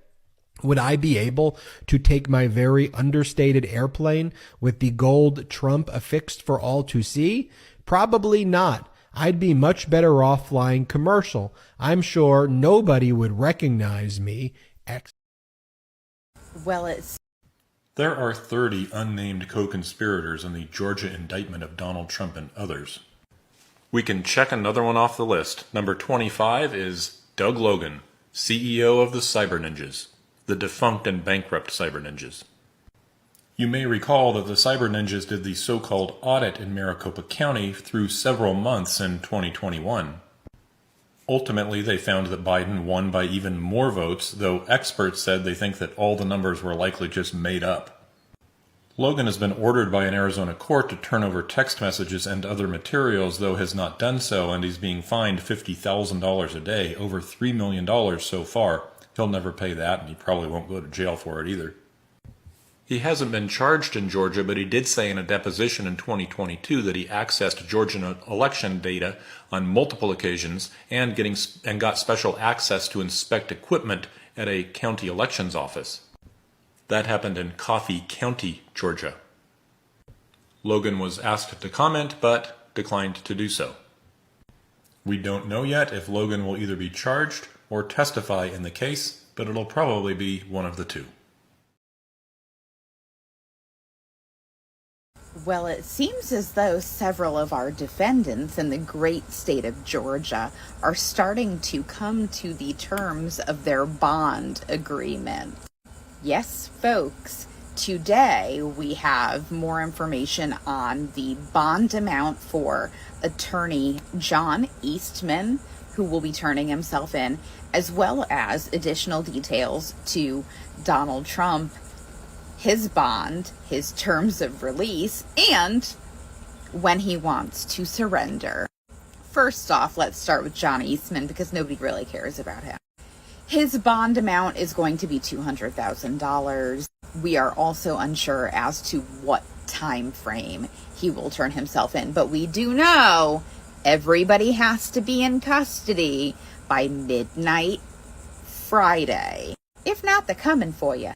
Would I be able to take my very understated airplane with the gold Trump affixed for all to see? Probably not. I'd be much better off flying commercial. I'm sure nobody would recognize me. There are 30 unnamed co-conspirators in the Georgia indictment of Donald Trump and others. We can check another one off the list. Number 25 is Doug Logan, CEO of the Cyber Ninjas, the defunct and bankrupt Cyber Ninjas. You may recall that the Cyber Ninjas did the so-called audit in Maricopa County through several months in 2021. Ultimately, they found that Biden won by even more votes, though experts said they think that all the numbers were likely just made up. Logan has been ordered by an Arizona court to turn over text messages and other materials, though has not done so, and he's being fined $50,000 a day, over $3 million so far. He'll never pay that, and he probably won't go to jail for it either. He hasn't been charged in Georgia, but he did say in a deposition in 2022 that he accessed Georgian election data on multiple occasions and got special access to inspect equipment at a county elections office. That happened in Coffee County, Georgia. Logan was asked to comment, but declined to do so. We don't know yet if Logan will either be charged or testify in the case, but it'll probably be one of the two. Well, it seems as though several of our defendants in the great state of Georgia are starting to come to the terms of their bond agreement. Yes, folks, today we have more information on the bond amount for attorney John Eastman, who will be turning himself in, as well as additional details to Donald Trump, his bond, his terms of release, and when he wants to surrender. First off, let's start with John Eastman because nobody really cares about him. His bond amount is going to be $200,000. We are also unsure as to what time frame he will turn himself in, but we do know everybody has to be in custody by midnight Friday. If not, they're coming for you.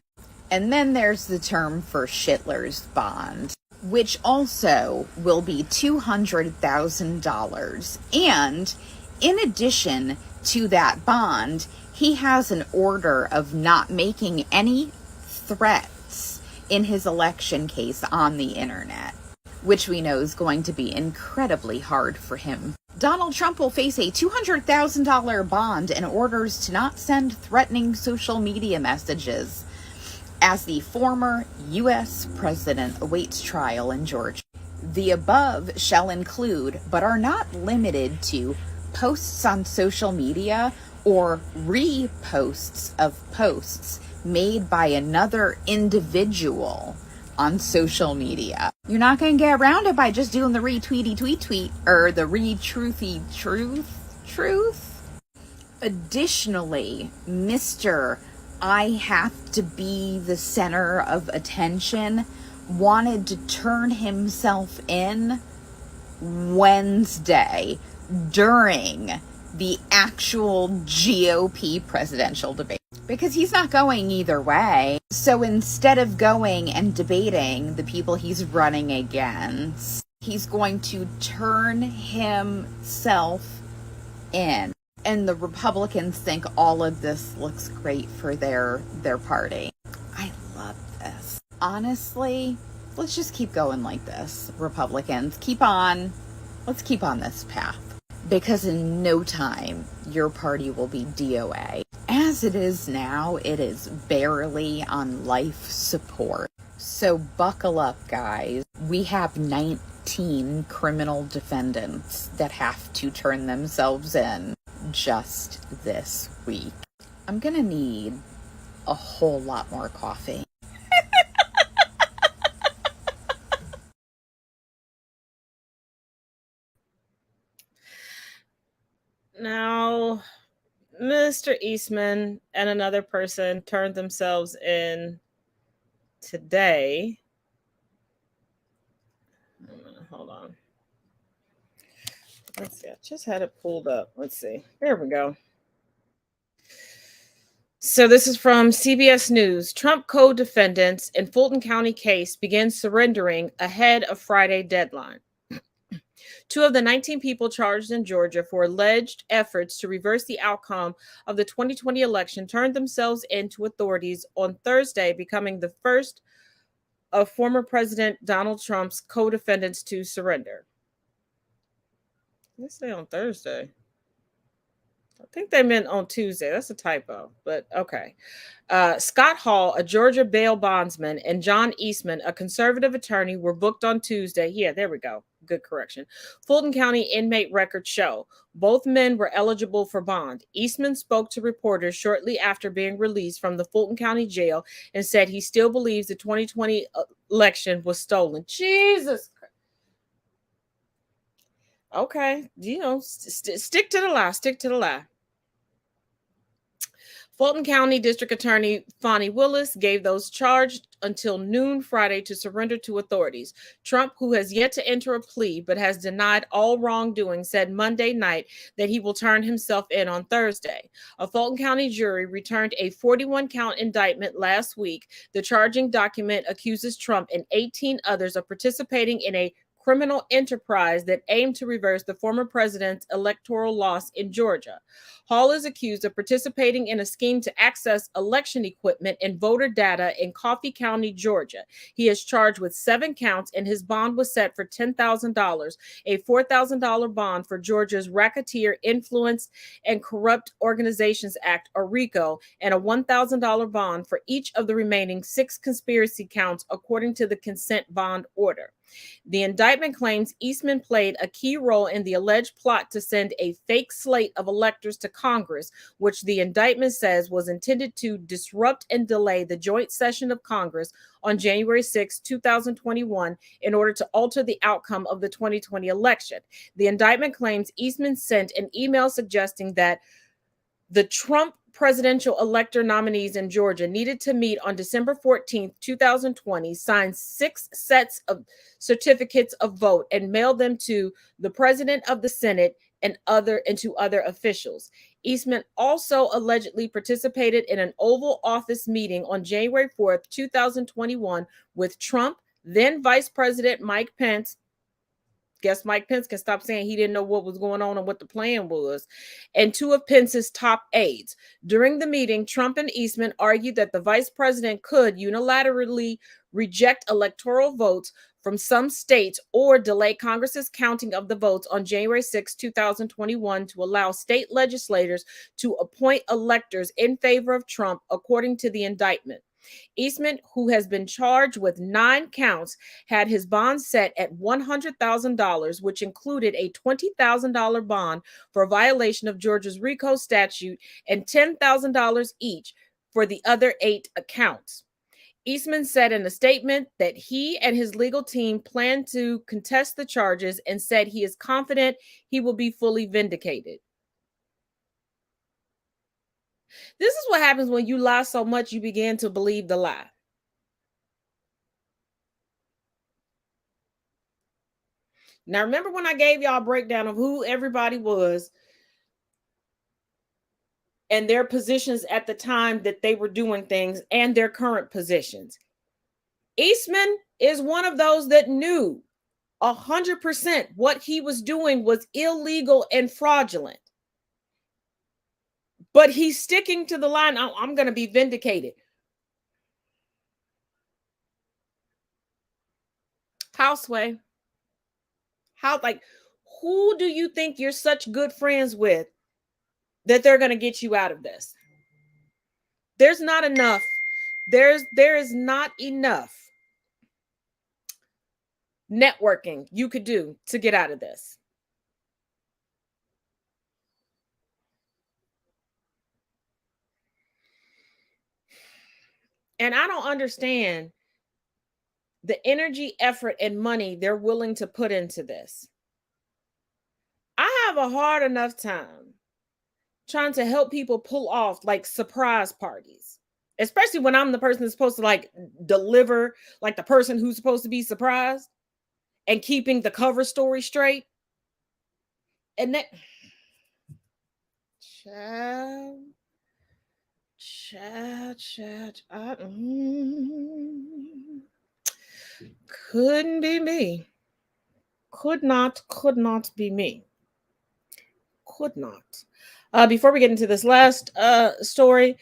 And then there's the term for Schindler's bond, which also will be $200,000. And in addition to that bond, he has an order of not making any threats in his election case on the internet, which we know is going to be incredibly hard for him. Donald Trump will face a $200,000 bond and orders to not send threatening social media messages as the former U.S. president awaits trial in Georgia. The above shall include, but are not limited to, posts on social media or reposts of posts made by another individual on social media. You're not going to get around it by just doing the retweety tweet or the retruthy truth. Additionally, Mr. I have to be the center of attention, wanted to turn himself in Wednesday during the actual GOP presidential debate, because he's not going either way. So instead of going and debating the people he's running against, he's going to turn himself in. And the Republicans think all of this looks great for their party. I love this. Honestly, let's just keep going like this, Republicans. Let's keep on this path. Because in no time, your party will be DOA. As it is now, it is barely on life support. So buckle up, guys. We have 19 criminal defendants that have to turn themselves in just this week. I'm gonna need a whole lot more coffee. Now, Mr. Eastman and another person turned themselves in today. Hold on. Let's see. I just had it pulled up. Let's see. There we go. So this is from CBS News. Trump co-defendants in Fulton County case begin surrendering ahead of Friday deadline. 2 of the 19 people charged in Georgia for alleged efforts to reverse the outcome of the 2020 election turned themselves in to authorities on Thursday, becoming the first of former President Donald Trump's co-defendants to surrender. Let's say on Thursday. I think they meant on Tuesday. That's a typo, but okay. Scott Hall, a Georgia bail bondsman, and John Eastman, a conservative attorney, were booked on Tuesday. Yeah, there we go. Good correction. Fulton County inmate records show both men were eligible for bond. Eastman spoke to reporters shortly after being released from the Fulton County jail and said he still believes the 2020 election was stolen. Jesus. Okay, stick to the lie. Stick to the lie. Fulton County District Attorney Fonnie Willis gave those charged until noon Friday to surrender to authorities. Trump, who has yet to enter a plea but has denied all wrongdoing, said Monday night that he will turn himself in on Thursday. A Fulton County jury returned a 41-count indictment last week. The charging document accuses Trump and 18 others of participating in a criminal enterprise that aimed to reverse the former president's electoral loss in Georgia. Hall is accused of participating in a scheme to access election equipment and voter data in Coffee County, Georgia. He is charged with 7 counts, and his bond was set for $10,000, a $4,000 bond for Georgia's Racketeer Influence and Corrupt Organizations Act, or RICO, and a $1,000 bond for each of the remaining 6 conspiracy counts, according to the consent bond order. The indictment claims Eastman played a key role in the alleged plot to send a fake slate of electors to Congress, which the indictment says was intended to disrupt and delay the joint session of Congress on January 6, 2021, in order to alter the outcome of the 2020 election. The indictment claims Eastman sent an email suggesting that the Trump presidential elector nominees in Georgia needed to meet on December 14, 2020, sign 6 sets of certificates of vote, and mail them to the president of the Senate and to other officials. Eastman also allegedly participated in an Oval Office meeting on January 4, 2021 with Trump, then Vice President Mike Pence. Guess Mike Pence can stop saying he didn't know what was going on and what the plan was, and 2 of Pence's top aides. During the meeting, Trump and Eastman argued that the vice president could unilaterally reject electoral votes from some states or delay Congress's counting of the votes on January 6, 2021 to allow state legislators to appoint electors in favor of Trump, according to the indictment. Eastman, who has been charged with 9 counts, had his bond set at $100,000, which included a $20,000 bond for a violation of Georgia's RICO statute and $10,000 each for the other 8 accounts. Eastman said in a statement that he and his legal team plan to contest the charges and said he is confident he will be fully vindicated. This is what happens when you lie so much you begin to believe the lie. Now, remember when I gave y'all a breakdown of who everybody was and their positions at the time that they were doing things and their current positions. Eastman is one of those that knew 100% what he was doing was illegal and fraudulent. But he's sticking to the line. I'm going to be vindicated. Houseway. Who do you think you're such good friends with that they're going to get you out of this? There's not enough. There is not enough networking you could do to get out of this. And I don't understand the energy, effort, and money they're willing to put into this. I have a hard enough time trying to help people pull off like surprise parties, especially when I'm the person that's supposed to like deliver, like the person who's supposed to be surprised and keeping the cover story straight. And that couldn't be me. Could not be me. Could not. Before we get into this last story,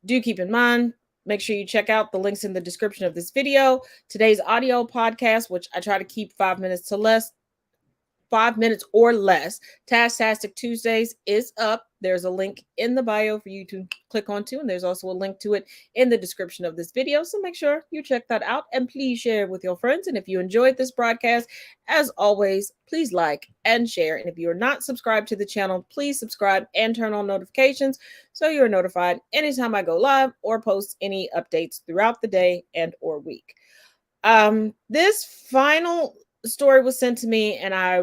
do keep in mind, make sure you check out the links in the description of this video. Today's audio podcast, which I try to keep 5 minutes or less. Tastic Tuesdays is up. There's a link in the bio for you to click onto, and there's also a link to it in the description of this video. So make sure you check that out and please share it with your friends. And if you enjoyed this broadcast, as always, please like and share. And if you are not subscribed to the channel, please subscribe and turn on notifications so you are notified anytime I go live or post any updates throughout the day and or week. This final story was sent to me, and I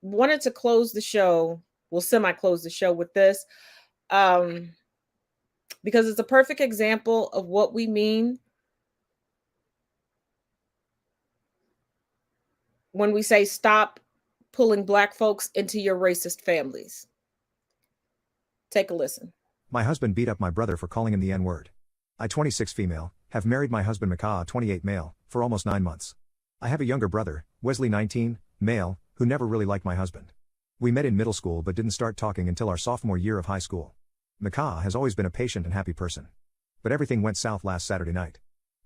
wanted to close the show. We'll semi-close the show with this because it's a perfect example of what we mean when we say stop pulling Black folks into your racist families. Take a listen. My husband beat up my brother for calling him the N-word. I, 26 female, have married my husband Micah, 28 male, for almost 9 months. I have a younger brother, Wesley, 19, male, who never really liked my husband. We met in middle school but didn't start talking until our sophomore year of high school. Micah has always been a patient and happy person. But everything went south last Saturday night.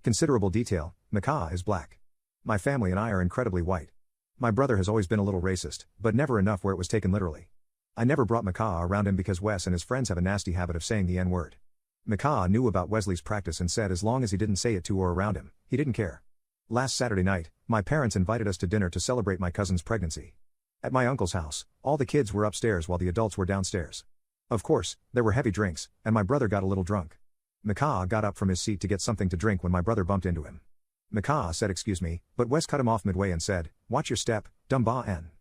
Considerable detail, Micah is black. My family and I are incredibly white. My brother has always been a little racist, but never enough where it was taken literally. I never brought Micah around him because Wes and his friends have a nasty habit of saying the N-word. Micah knew about Wesley's practice and said as long as he didn't say it to or around him, he didn't care. Last Saturday night, my parents invited us to dinner to celebrate my cousin's pregnancy. At my uncle's house, all the kids were upstairs while the adults were downstairs. Of course, there were heavy drinks, and my brother got a little drunk. Micah got up from his seat to get something to drink when my brother bumped into him. Micah said excuse me, but Wes cut him off midway and said, watch your step, dumb ba-n.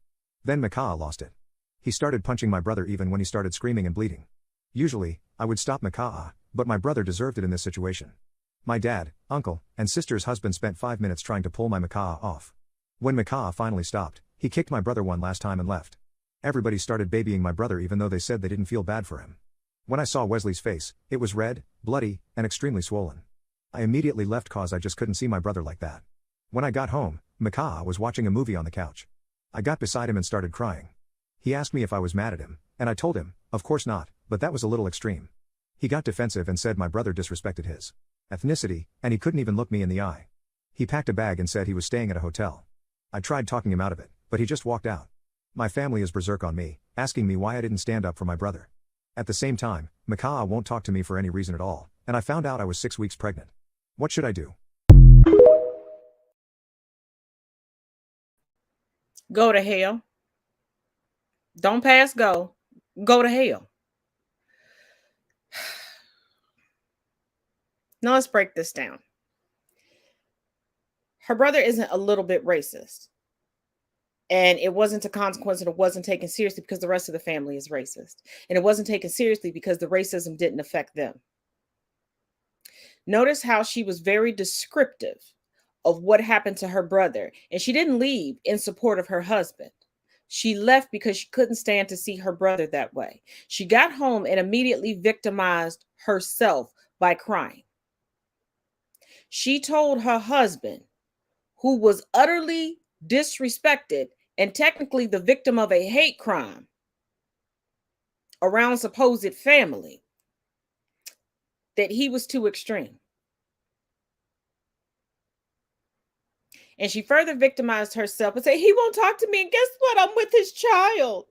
Then Micah lost it. He started punching my brother even when he started screaming and bleeding. Usually, I would stop Micah, but my brother deserved it in this situation. My dad, uncle, and sister's husband spent 5 minutes trying to pull my Micah off. When Micah finally stopped, he kicked my brother one last time and left. Everybody started babying my brother even though they said they didn't feel bad for him. When I saw Wesley's face, it was red, bloody, and extremely swollen. I immediately left cause I just couldn't see my brother like that. When I got home, Micah was watching a movie on the couch. I got beside him and started crying. He asked me if I was mad at him, and I told him, of course not, but that was a little extreme. He got defensive and said my brother disrespected his ethnicity, and he couldn't even look me in the eye. He packed a bag and said he was staying at a hotel. I tried talking him out of it, but he just walked out. My family is berserk on me, asking me why I didn't stand up for my brother. At the same time, Micah won't talk to me for any reason at all, and I found out I was 6 weeks pregnant. What should I do? Go to hell. Don't pass go. Go to hell. Now let's break this down. Her brother isn't a little bit racist. And it wasn't a consequence, and it wasn't taken seriously because the rest of the family is racist. And it wasn't taken seriously because the racism didn't affect them. Notice how she was very descriptive of what happened to her brother. And she didn't leave in support of her husband. She left because she couldn't stand to see her brother that way. She got home and immediately victimized herself by crying. She told her husband, who was utterly disrespected and technically the victim of a hate crime around supposed family, that he was too extreme. And she further victimized herself and said, he won't talk to me. And guess what? I'm with his child.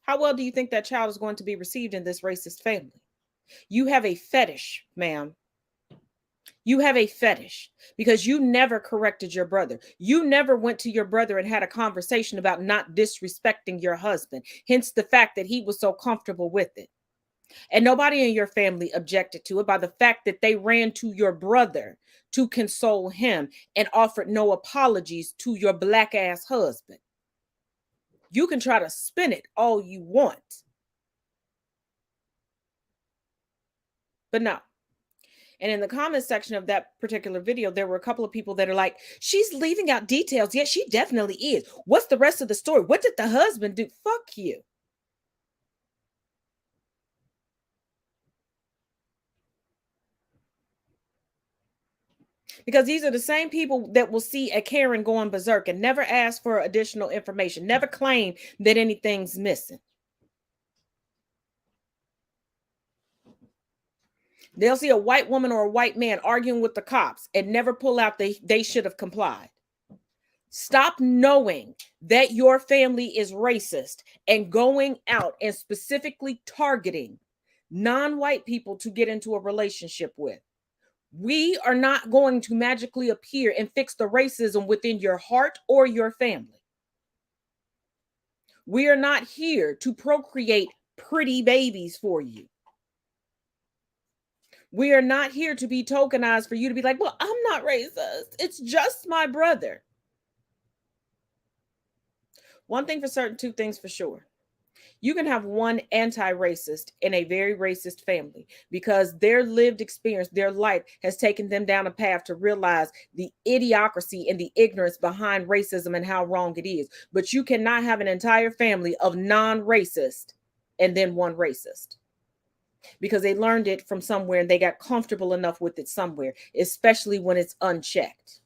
How well do you think that child is going to be received in this racist family? You have a fetish, ma'am. You have a fetish because you never corrected your brother. You never went to your brother and had a conversation about not disrespecting your husband. Hence the fact that he was so comfortable with it. And nobody in your family objected to it by the fact that they ran to your brother to console him and offered no apologies to your black ass husband. You can try to spin it all you want. But no. And in the comment section of that particular video, there were a couple of people that are like, she's leaving out details. Yes, she definitely is. What's the rest of the story? What did the husband do? Fuck you. Because these are the same people that will see a Karen going berserk and never ask for additional information, never claim that anything's missing. They'll see a white woman or a white man arguing with the cops and never pull out they should have complied. Stop knowing that your family is racist and going out and specifically targeting non-white people to get into a relationship with. We are not going to magically appear and fix the racism within your heart or your family. We are not here to procreate pretty babies for you. We are not here to be tokenized for you to be like, well, I'm not racist. It's just my brother. One thing for certain, two things for sure. You can have one anti-racist in a very racist family because their lived experience, their life has taken them down a path to realize the idiocracy and the ignorance behind racism and how wrong it is. But you cannot have an entire family of non-racist and then one racist because they learned it from somewhere and they got comfortable enough with it somewhere, especially when it's unchecked.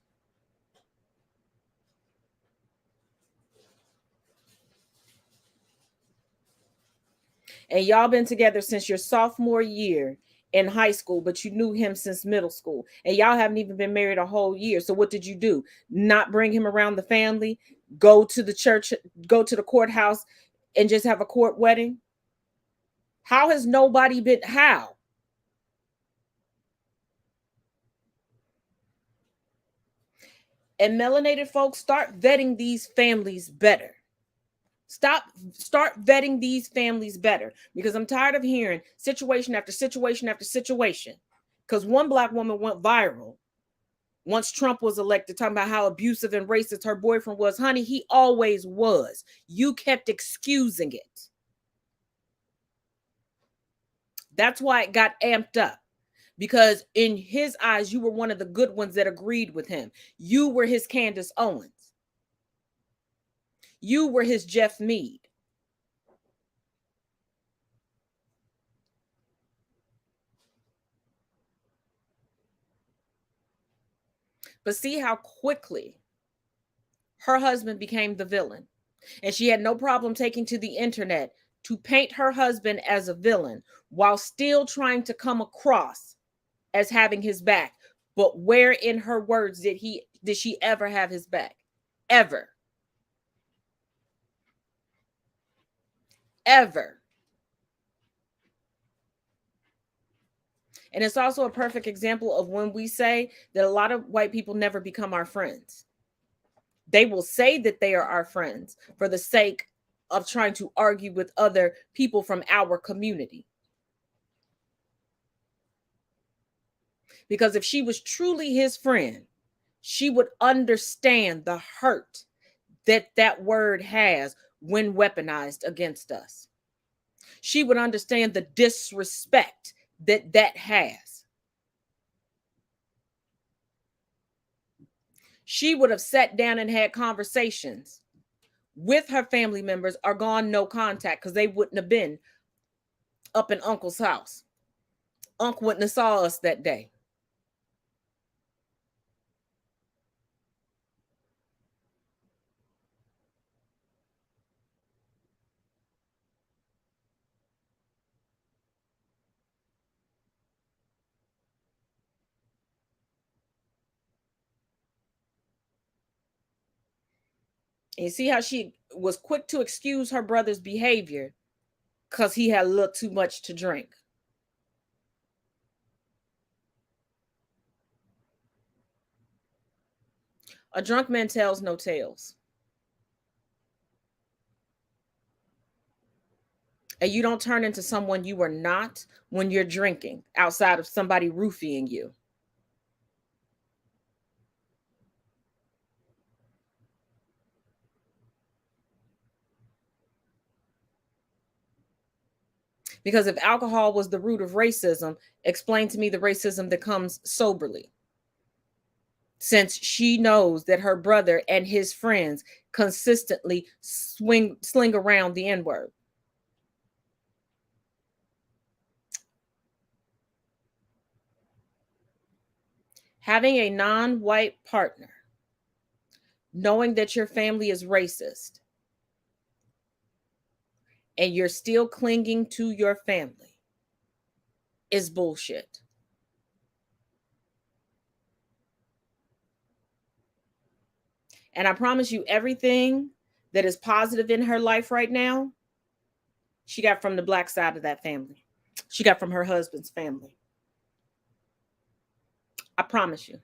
And y'all been together since your sophomore year in high school, but you knew him since middle school. And y'all haven't even been married a whole year. So what did you do? Not bring him around the family, go to the church, go to the courthouse and just have a court wedding? How has nobody been, how? And melanated folks, start vetting these families better. Start vetting these families better because I'm tired of hearing situation after situation after situation. Because one black woman went viral once Trump was elected, talking about how abusive and racist her boyfriend was. Honey, he always was. You kept excusing it. That's why it got amped up. Because in his eyes, you were one of the good ones that agreed with him. You were his Candace Owens. You were his Jeff Meade. But see how quickly her husband became the villain. And she had no problem taking to the internet to paint her husband as a villain while still trying to come across as having his back. But where in her words did she ever have his back? Ever. Ever. And it's also a perfect example of when we say that a lot of white people never become our friends. They will say that they are our friends for the sake of trying to argue with other people from our community. Because if she was truly his friend, she would understand the hurt that that word has when weaponized against us. She would understand the disrespect that that has. She would have sat down and had conversations with her family members or gone no contact because they wouldn't have been up in Uncle's house. Uncle wouldn't have saw us that day. And you see how she was quick to excuse her brother's behavior because he had a little too much to drink. A drunk man tells no tales. And you don't turn into someone you are not when you're drinking outside of somebody roofing you. Because if alcohol was the root of racism, explain to me the racism that comes soberly. Since she knows that her brother and his friends consistently sling around the N-word. Having a non-white partner, knowing that your family is racist, and you're still clinging to your family is bullshit. And I promise you, everything that is positive in her life right now, she got from the black side of that family. She got from her husband's family. I promise you.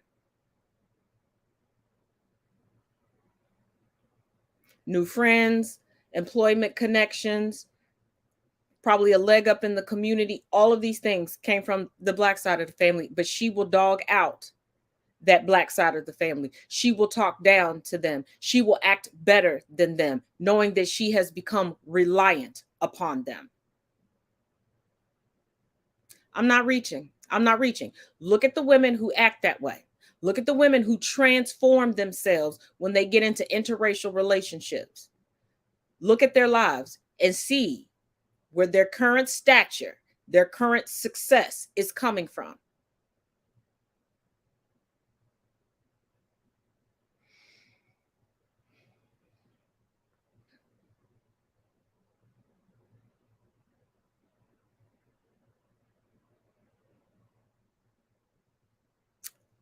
New friends, employment connections, probably a leg up in the community. All of these things came from the black side of the family, but she will dog out that black side of the family. She will talk down to them. She will act better than them, knowing that she has become reliant upon them. I'm not reaching. Look at the women who act that way. Look at the women who transform themselves when they get into interracial relationships. Look at their lives and see where their current stature, their current success is coming from.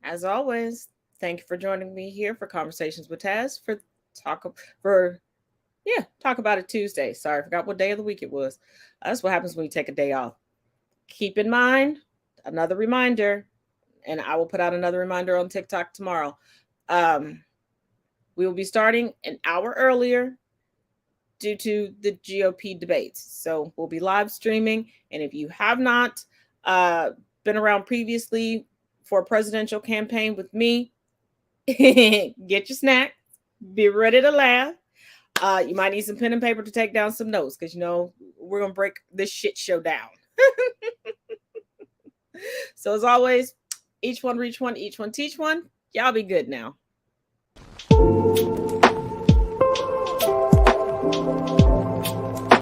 As always, thank you for joining me here for Conversations with Taz Talk About It Tuesday. Sorry, I forgot what day of the week it was. That's what happens when you take a day off. Keep in mind, another reminder, and I will put out another reminder on TikTok tomorrow. We will be starting an hour earlier due to the GOP debates. So we'll be live streaming. And if you have not been around previously for a presidential campaign with me, get your snack, be ready to laugh. You might need some pen and paper to take down some notes because, we're going to break this shit show down. So as always, each one reach one, each one teach one. Y'all be good now.